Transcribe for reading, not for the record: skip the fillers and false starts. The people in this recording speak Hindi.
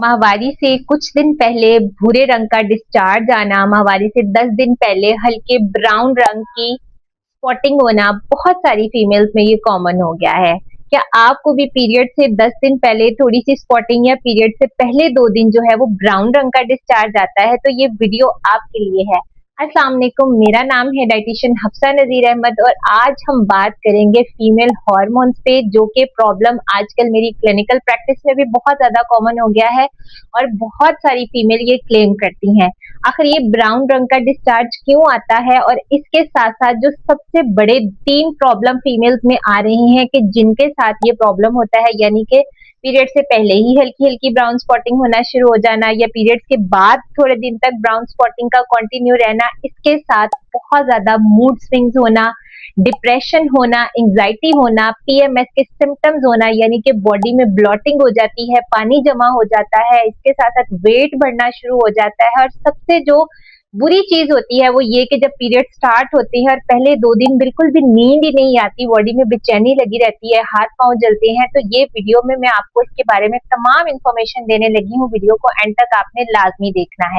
माहवारी से कुछ दिन पहले भूरे रंग का डिस्चार्ज आना, माहवारी से 10 दिन पहले हल्के ब्राउन रंग की स्पॉटिंग होना बहुत सारी फीमेल्स में ये कॉमन हो गया है। क्या आपको भी पीरियड से 10 दिन पहले थोड़ी सी स्पॉटिंग या पीरियड से पहले 2 दिन जो है वो ब्राउन रंग का डिस्चार्ज आता है? तो ये वीडियो आपके लिए है। अस्सलाम वालेकुम, मेरा नाम है डाइटिशियन हफ्सा नजीर अहमद और आज हम बात करेंगे फीमेल हार्मोन्स पे, जो कि प्रॉब्लम आजकल मेरी क्लिनिकल प्रैक्टिस में भी बहुत ज्यादा कॉमन हो गया है और बहुत सारी फीमेल ये क्लेम करती हैं। आखिर ये ब्राउन रंग का डिस्चार्ज क्यों आता है और इसके साथ साथ जो सबसे बड़े 3 प्रॉब्लम फीमेल्स में आ रही हैं कि जिनके साथ ये प्रॉब्लम होता है, यानी कि पीरियड से पहले ही हल्की हल्की ब्राउन स्पॉटिंग होना शुरू हो जाना या पीरियड के बाद थोड़े दिन तक ब्राउन स्पॉटिंग का कंटिन्यू रहना, इसके साथ बहुत ज्यादा मूड स्विंग्स होना, डिप्रेशन होना, एंजाइटी होना, पीएमएस के सिम्टम्स होना, यानी कि बॉडी में ब्लॉटिंग हो जाती है, पानी जमा हो जाता है, इसके साथ साथ वेट बढ़ना शुरू हो जाता है। और सबसे जो बुरी चीज होती है वो ये कि जब पीरियड स्टार्ट होती है और पहले 2 दिन बिल्कुल भी नींद ही नहीं आती, बॉडी में बेचैनी लगी रहती है, हाथ पांव जलते हैं। तो ये वीडियो में मैं आपको इसके बारे में तमाम इंफॉर्मेशन देने लगी हूँ। वीडियो को एंड तक आपने लाजमी देखना है।